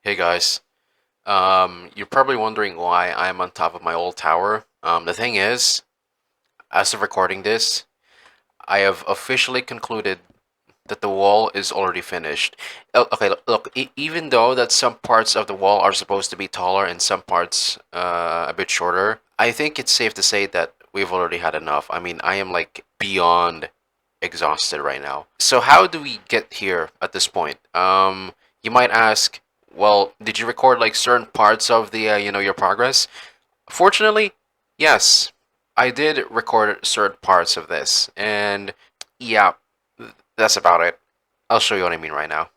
Hey guys, you're probably wondering why I'm on top of my old tower. The thing is, as of recording this, I have officially concluded that the wall is already finished. Okay, look, even though that some parts of the wall are supposed to be taller and some parts a bit shorter, I think it's safe to say that we've already had enough. I mean, I am like beyond exhausted right now. So how do we get here at this point? You might ask, well, did you record like certain parts of the your progress? Fortunately, yes, I did record certain parts of this, and yeah, that's about it. I'll show you what I mean right now.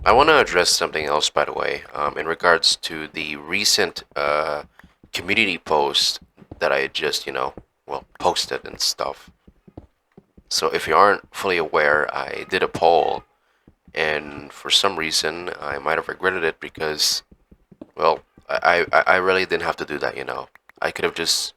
I want to address something else, by the way, in regards to the recent community post that I just, well, posted and stuff. So if you aren't fully aware, I did a poll, and for some reason, I might have regretted it because, well, I really didn't have to do that. I could have just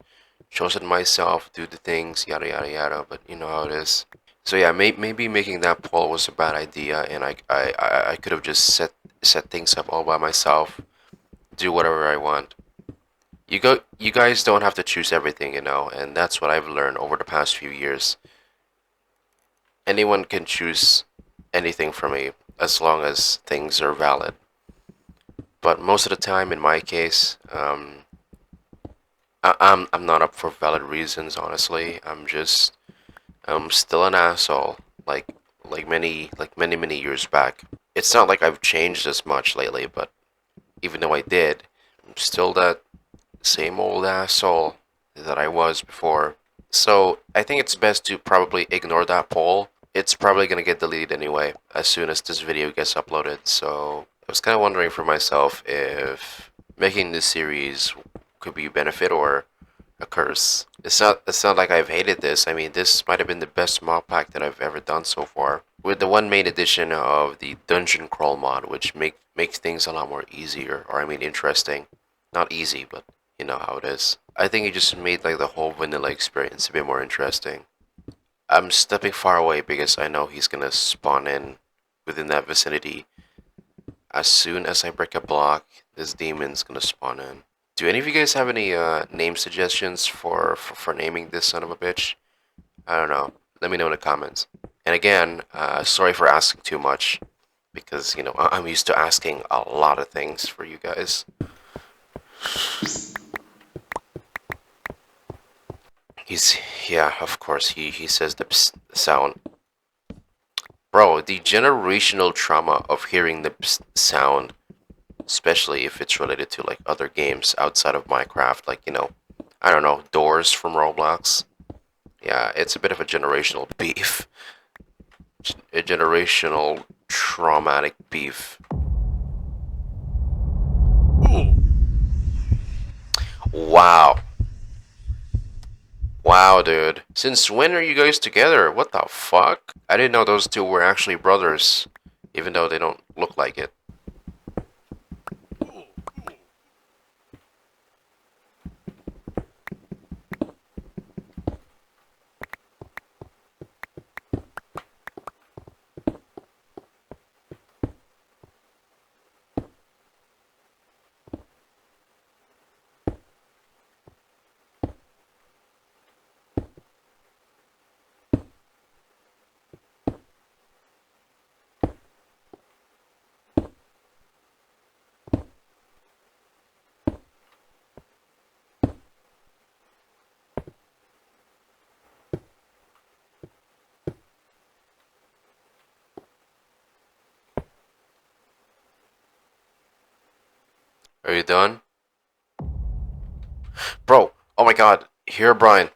chosen myself, do the things, yada yada yada, but you know how it is. So yeah, maybe making that poll was a bad idea, and I could have just set things up all by myself, do whatever I want. You guys don't have to choose everything, and that's what I've learned over the past few years. Anyone can choose anything from me as long as things are valid. But most of the time, in my case, I'm not up for valid reasons. Honestly, I'm still an asshole. Like many years back. It's not like I've changed as much lately, but even though I did, I'm still that same old asshole that I was before. So I think it's best to probably ignore that poll. It's probably gonna get deleted anyway as soon as this video gets uploaded. So I was kind of wondering for myself if making this series could be a benefit or a curse. It's not like I've hated this. I mean, this might have been the best mod pack that I've ever done so far. With the one main addition of the dungeon crawl mod, which makes things a lot more easier, or I mean interesting. Not easy, but you know how it is. I think it just made like the whole vanilla experience a bit more interesting. I'm stepping far away because I know he's gonna spawn in within that vicinity. As soon as I break a block, this demon's gonna spawn in. Do any of you guys have any name suggestions for naming this son of a bitch? I don't know. Let me know in the comments. And again, sorry for asking too much, because I'm used to asking a lot of things for you guys. He's yeah, of course he says the psst sound. Bro, the generational trauma of hearing the psst sound, especially if it's related to like other games outside of Minecraft, like I don't know, doors from Roblox. Yeah, it's a bit of a generational beef. A generational traumatic beef. Wow. Wow, dude. Since when are you guys together? What the fuck? I didn't know those two were actually brothers, even though they don't look like it. Are you done? Bro, oh my god. Here, Brian.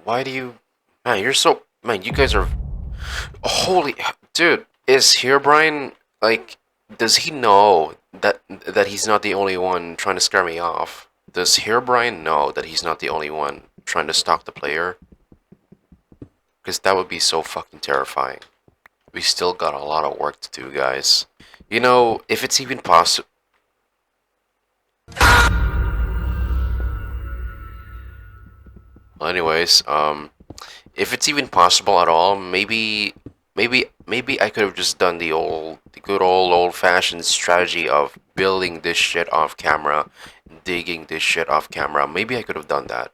Why do you... Man, you're so... Man, you guys are... Holy... Dude, is here, Brian... Like, does he know that he's not the only one trying to scare me off? Does Herobrine know that he's not the only one trying to stalk the player? Because that would be so fucking terrifying. We still got a lot of work to do, guys. If it's even possible... Well, anyways, if it's even possible at all, maybe I could have just done the good old-fashioned strategy of building this shit off camera, digging this shit off camera. Maybe I could have done that.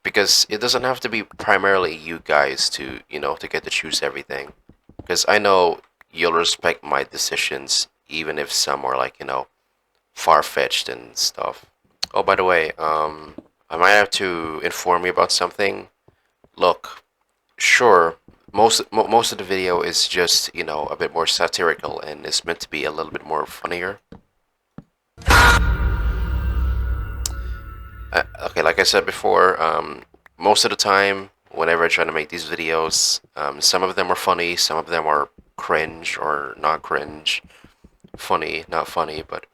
Because it doesn't have to be primarily you guys to get to choose everything. Because I know you'll respect my decisions, even if some are like, far-fetched and stuff. Oh, by the way, I might have to inform you about something. Look, sure, most of the video is just, a bit more satirical and is meant to be a little bit more funnier. Okay, like I said before, most of the time, whenever I try to make these videos, some of them are funny, some of them are cringe or not cringe, funny, not funny, but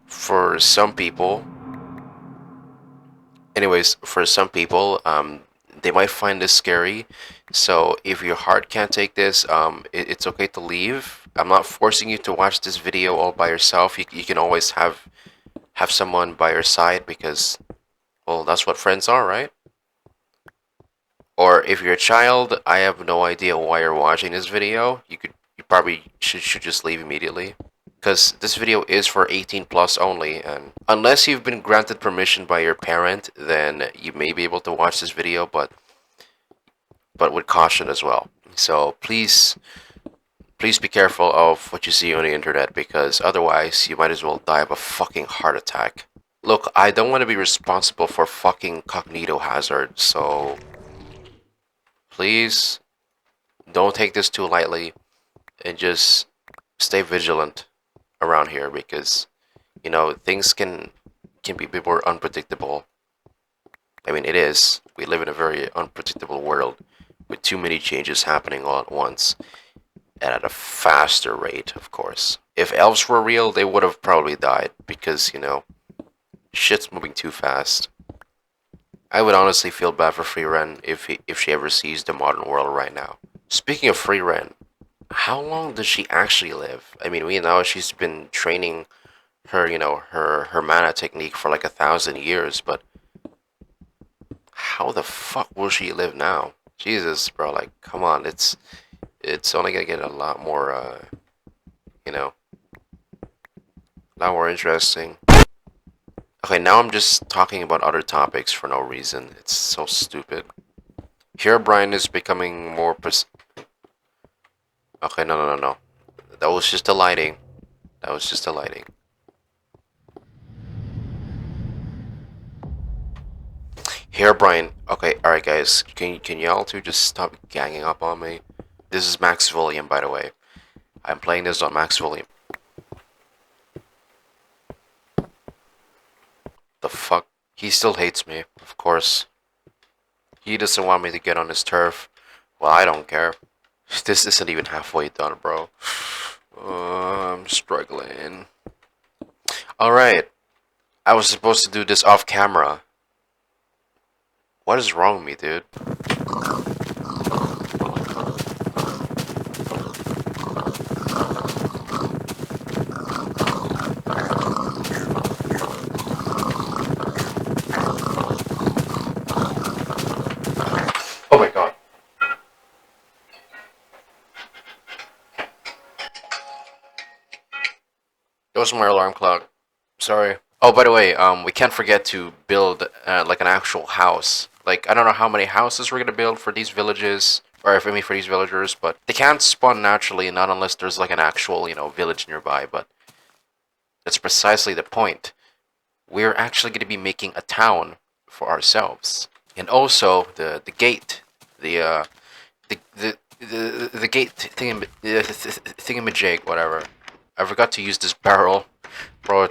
for some people, anyways, for some people, they might find this scary. So if your heart can't take this, it's okay to leave. I'm not forcing you to watch this video all by yourself. You can always have someone by your side because, well, that's what friends are, right? Or if you're a child, I have no idea why you're watching this video. You probably should just leave immediately. Because this video is for 18 plus only, and unless you've been granted permission by your parent, then you may be able to watch this video, but with caution as well. So please be careful of what you see on the internet, because otherwise you might as well die of a fucking heart attack. Look, I don't want to be responsible for fucking cognito hazard, so please don't take this too lightly and just stay vigilant around here, because things can be a bit more unpredictable. I mean, it is. We live in a very unpredictable world with too many changes happening all at once and at a faster rate, of course. If elves were real, they would have probably died because, shit's moving too fast. I would honestly feel bad for Free Ren if she ever sees the modern world right now. Speaking of Free Ren, how long does she actually live? I mean, we know she's been training her, her mana technique for like 1,000 years, but how the fuck will she live now? Jesus, bro, like, come on, it's only gonna get a lot more, a lot more interesting. Okay, now I'm just talking about other topics for no reason. It's so stupid. Here, Brian is becoming more Okay, no. That was just the lighting. That was just the lighting. Here, Brian. Okay, alright, guys. Can y'all two just stop ganging up on me? This is max volume, by the way. I'm playing this on max volume. The fuck? He still hates me, of course. He doesn't want me to get on his turf. Well, I don't care. This isn't even halfway done, bro. I'm struggling. Alright. I was supposed to do this off camera. What is wrong with me, dude? Oh my god. That was my alarm clock. Sorry. Oh, by the way, we can't forget to build like an actual house. Like, I don't know how many houses we're gonna build for these villages, or for these villagers, but they can't spawn naturally, not unless there's like an actual, village nearby. But that's precisely the point. We're actually gonna be making a town for ourselves, and also the gate, the gate thingamajig, whatever. I forgot to use this barrel, bro.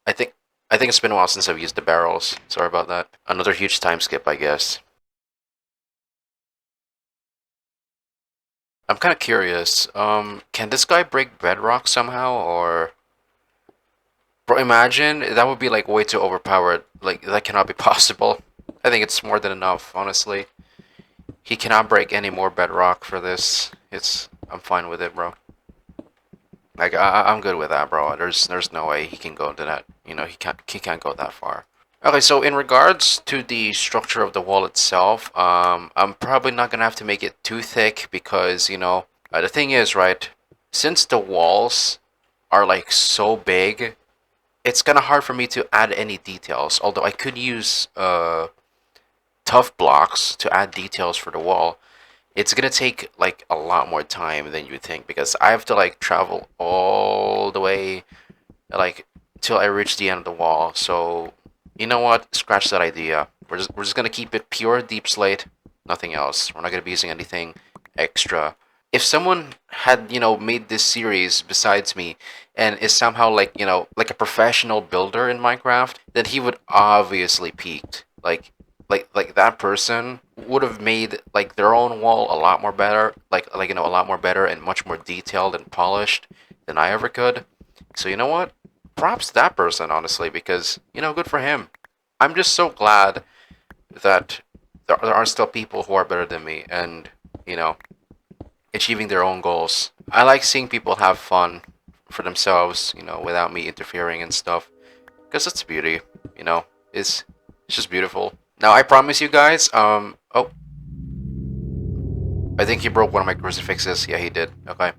I think I think it's been a while since I've used the barrels. Sorry about that. Another huge time skip, I guess. I'm kind of curious. Can this guy break bedrock somehow, or bro? Imagine that would be like way too overpowered. Like that cannot be possible. I think it's more than enough, honestly. He cannot break any more bedrock for this. I'm fine with it, bro. Like I'm good with that, bro. There's no way he can go to that. He can't go that far. Okay, so in regards to the structure of the wall itself, I'm probably not gonna have to make it too thick because the thing is, right, since the walls are like so big, it's kind of hard for me to add any details. Although I could use tough blocks to add details for the wall. It's gonna take like a lot more time than you think because I have to like travel all the way like till I reach the end of the wall. So you know what? Scratch that idea. We're just gonna keep it pure deep slate, nothing else. We're not gonna be using anything extra. If someone had made this series besides me and is somehow like like a professional builder in Minecraft, then he would obviously peaked. Like like that person would have made like their own wall a lot more better, like a lot more better and much more detailed and polished than I ever could. So you know what? Props to that person, honestly, because good for him. I'm just so glad that there are still people who are better than me and you know achieving their own goals. I like seeing people have fun for themselves, without me interfering and stuff, because that's beauty. You know, it's it's just beautiful. Now I promise you guys. Oh, I think he broke one of my crucifixes. Yeah, he did. Okay.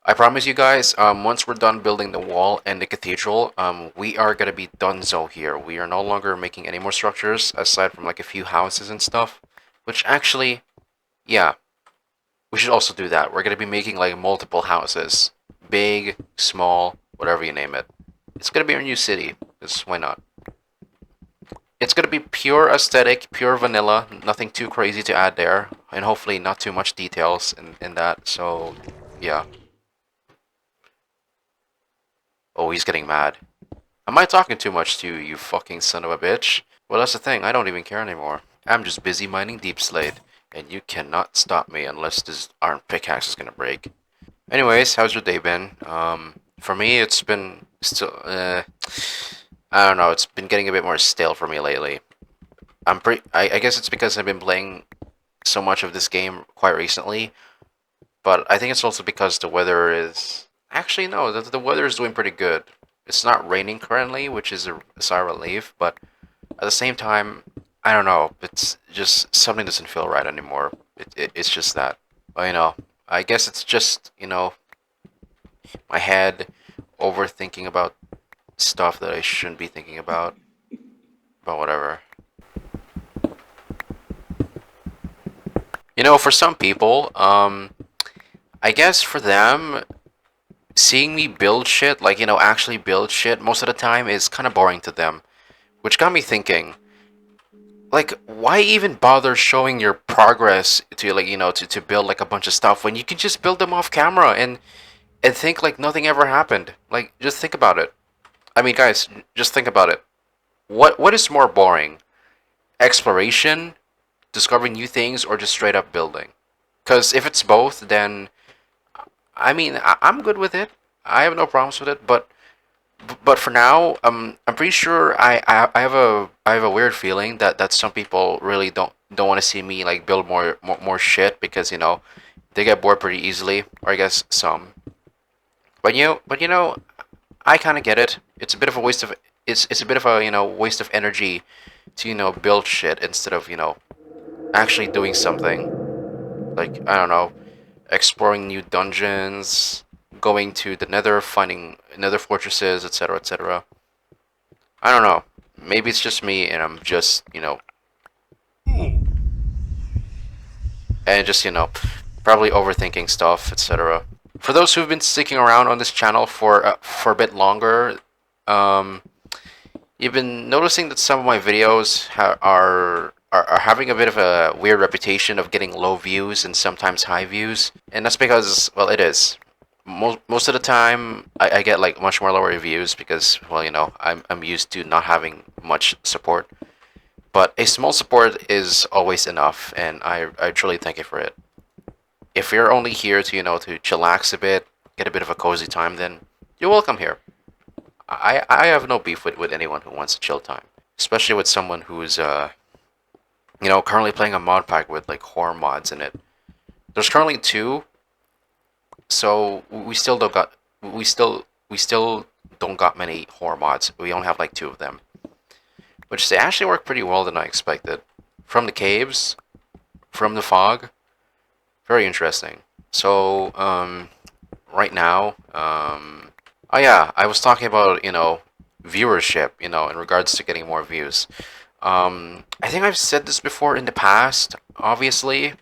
I promise you guys, once we're done building the wall and the cathedral, we are gonna be donezo here. We are no longer making any more structures aside from like a few houses and stuff. Which actually, yeah, we should also do that. We're gonna be making like multiple houses, big, small, whatever you name it. It's gonna be our new city. Because why not? It's gonna be pure aesthetic, pure vanilla, nothing too crazy to add there, and hopefully not too much details in that. So, yeah. Oh, he's getting mad. Am I talking too much to you, you fucking son of a bitch? Well, that's the thing. I don't even care anymore. I'm just busy mining deep slate, and you cannot stop me unless this iron pickaxe is gonna break. Anyways, how's your day been? For me, it's been still. I don't know. It's been getting a bit more stale for me lately. I guess it's because I've been playing so much of this game quite recently, but I think it's also because the weather is. Actually, no. The weather is doing pretty good. It's not raining currently, which is a sigh of relief, but at the same time, I don't know. It's just something doesn't feel right anymore. It's just that. Well, I guess it's just my head overthinking about stuff that I shouldn't be thinking about. But whatever. For some people, I guess for them, seeing me build shit, like actually build shit, most of the time is kind of boring to them, which got me thinking. Like, why even bother showing your progress to like to build like a bunch of stuff when you can just build them off camera and think like nothing ever happened? Like, just think about it. I mean, guys, just think about it. What is more boring? Exploration, discovering new things, or just straight up building? Because if it's both, then I mean I'm good with it. I have no problems with it. But for now, I'm pretty sure I have a weird feeling that some people really don't want to see me like build more shit because they get bored pretty easily, or I guess some. But I kind of get it. It's a bit of a waste of it's a bit of a waste of energy to build shit instead of actually doing something like I don't know, exploring new dungeons, going to the Nether, finding Nether fortresses, etc., etc. I don't know. Maybe it's just me, and I'm just and just probably overthinking stuff, etc. For those who've been sticking around on this channel for a bit longer, um, you've been noticing that some of my videos are having a bit of a weird reputation of getting low views and sometimes high views, and that's because, well, it is. Most of the time, I get like much more lower views because, well, I'm used to not having much support. But a small support is always enough, and I truly thank you for it. If you're only here to to chillax a bit, get a bit of a cozy time, then you're welcome here. I have no beef with anyone who wants a chill time, especially with someone who's currently playing a mod pack with like horror mods in it. There's currently two, so we still don't got many horror mods. We only have like two of them, which they actually work pretty well than I expected. From the caves, from the fog, very interesting. So right now, oh yeah, I was talking about viewership, in regards to getting more views. I think I've said this before in the past, obviously.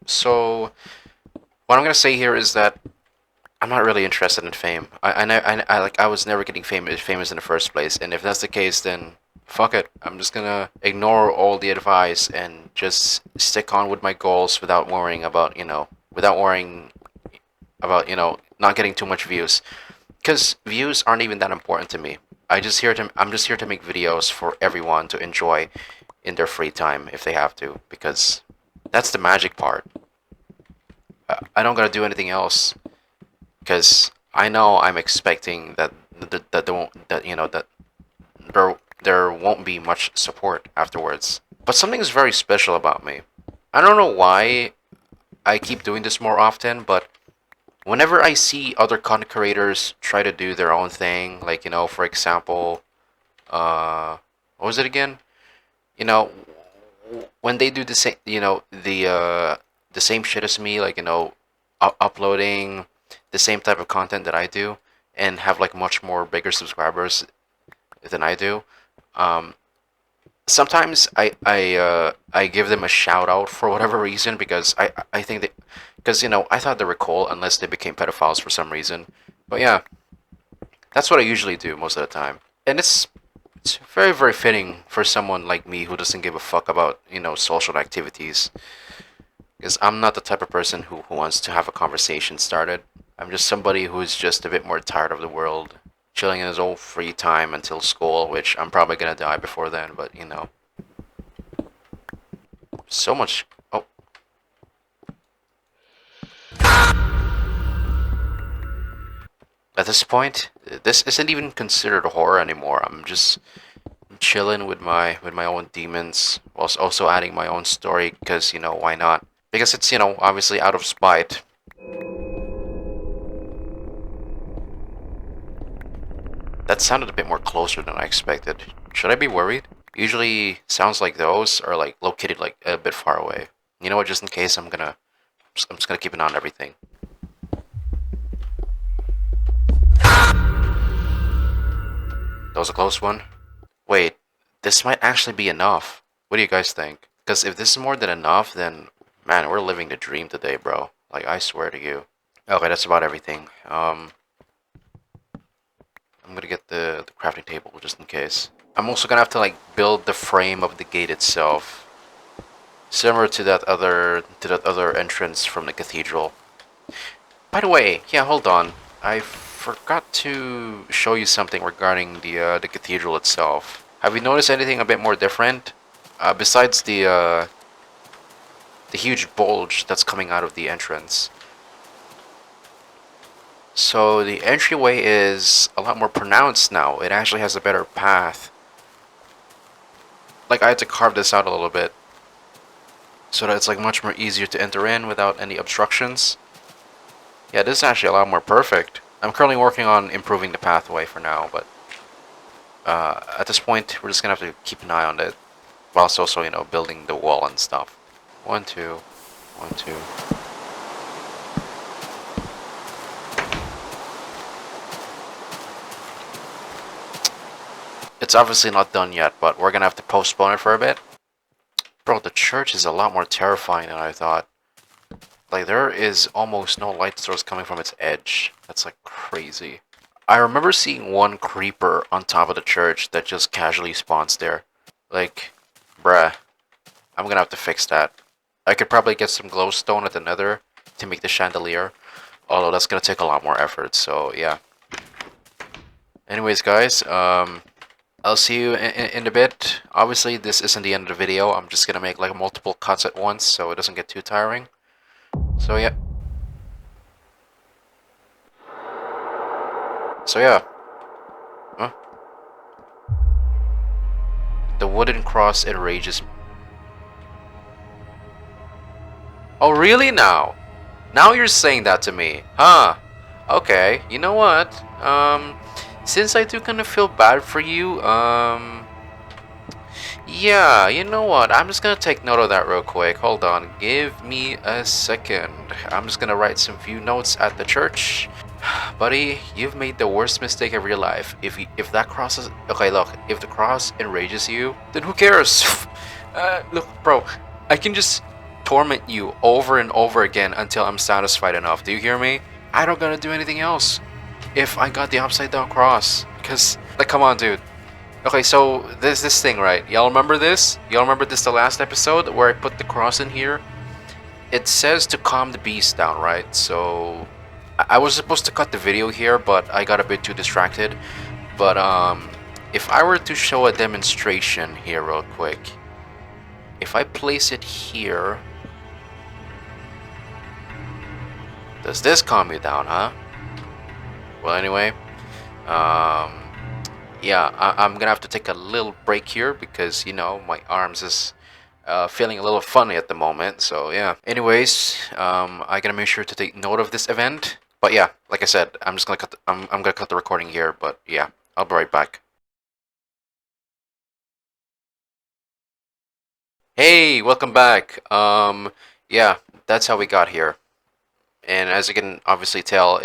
So what I'm gonna say here is that I'm not really interested in fame. I was never getting famous in the first place, and if that's the case, then fuck it. I'm just gonna ignore all the advice and just stick on with my goals without worrying about not getting too much views, because views aren't even that important to me. I'm just here to make videos for everyone to enjoy in their free time if they have to, because that's the magic part. I don't gotta do anything else because I know I'm expecting that there won't that you know that there won't be much support afterwards. But something is very special about me. I don't know why I keep doing this more often, but whenever I see other content creators try to do their own thing, like for example, uh, what was it again? You know, when they do the same, the same shit as me, like uploading the same type of content that I do, and have like much more bigger subscribers than I do. Um, Sometimes I give them a shout out for whatever reason because I think that because I thought they were cool unless they became pedophiles for some reason. But yeah, that's what I usually do most of the time, and it's very very fitting for someone like me who doesn't give a fuck about social activities. Because I'm not the type of person who wants to have a conversation started. I'm just somebody who's just a bit more tired of the world, chilling in his own free time until school, which I'm probably gonna die before then, but so much. Oh, at this point, this isn't even considered horror anymore. I'm just chilling with my own demons, whilst also adding my own story, because why not? Because it's obviously out of spite. That sounded a bit more closer than I expected. Should I be worried? Usually sounds like those are like located like a bit far away. You know what, just in case I'm just gonna keep an eye on everything. That was a close one. Wait, this might actually be enough. What do you guys think? Because if this is more than enough, then man, we're living the dream today, bro. Like I swear to you. Okay, that's about everything. I'm gonna get the crafting table just in case. I'm also gonna have to like build the frame of the gate itself, similar to that other entrance from the cathedral. By the way, yeah, hold on. I forgot to show you something regarding the cathedral itself. Have you noticed anything a bit more different? Besides the huge bulge that's coming out of the entrance. So the entryway is a lot more pronounced now. It actually has a better path. Like I had to carve this out a little bit so that it's like much more easier to enter in without any obstructions. Yeah, this is actually a lot more perfect. I'm currently working on improving the pathway for now, but at this point we're just gonna have to keep an eye on it, whilst also building the wall and stuff. 1 2 1 2. It's obviously not done yet, but we're gonna have to postpone it for a bit. Bro, the church is a lot more terrifying than I thought. Like, there is almost no light source coming from its edge. That's like crazy. I remember seeing one creeper on top of the church that just casually spawns there. Like, bruh, I'm gonna have to fix that. I could probably get some glowstone at the nether to make the chandelier, although that's gonna take a lot more effort, so yeah. Anyways, guys, I'll see you in a bit. Obviously, this isn't the end of the video. I'm just gonna make like multiple cuts at once so it doesn't get too tiring. So yeah. So yeah. Huh? The wooden cross enrages me. Oh really now? Now you're saying that to me, huh? Okay, you know what? Since I do kind of feel bad for you, yeah, you know what? I'm just gonna take note of that real quick. Hold on, give me a second. I'm just gonna write some few notes at the church. Buddy, you've made the worst mistake of your life. If that cross is okay, look, if the cross enrages you, then who cares? Look, bro, I can just torment you over and over again until I'm satisfied enough. Do you hear me? I don't gotta do anything else. If I got the upside down cross, because like, come on, dude. Okay, so there's this thing, right? Y'all remember this? Y'all remember this the last episode where I put the cross in here? It says to calm the beast down, right? So I was supposed to cut the video here, but I got a bit too distracted. But if I were to show a demonstration here real quick, if I place it here, does this calm you down, huh? Well, anyway, um, yeah, I'm gonna have to take a little break here because, you know, my arms is feeling a little funny at the moment. So yeah. Anyways, I gotta make sure to take note of this event. But yeah, like I said, I'm just gonna cut. I'm gonna cut the recording here. But yeah, I'll be right back. Hey, welcome back. Yeah, that's how we got here. And as you can obviously tell,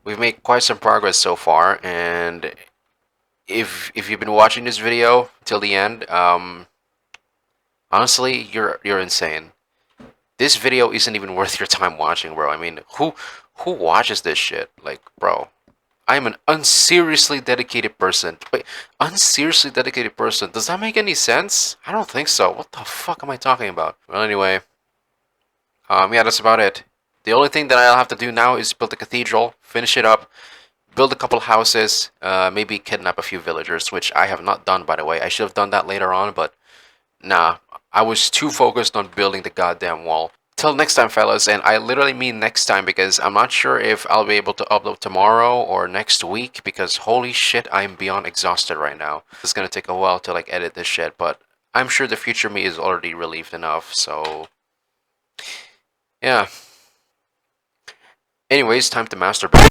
we've made quite some progress so far. And if you've been watching this video till the end, honestly, you're insane. This video isn't even worth your time watching, bro. I mean, who watches this shit? Like, bro, I'm an unseriously dedicated person. Wait, unseriously dedicated person? Does that make any sense? I don't think so. What the fuck am I talking about? Well, anyway, yeah, that's about it. The only thing that I'll have to do now is build a cathedral, finish it up, build a couple houses, maybe kidnap a few villagers, which I have not done, by the way. I should have done that later on, but nah, I was too focused on building the goddamn wall. Till next time, fellas, and I literally mean next time because I'm not sure if I'll be able to upload tomorrow or next week because holy shit, I'm beyond exhausted right now. It's gonna take a while to like edit this shit, but I'm sure the future me is already relieved enough, so yeah. Anyways, time to masturbate.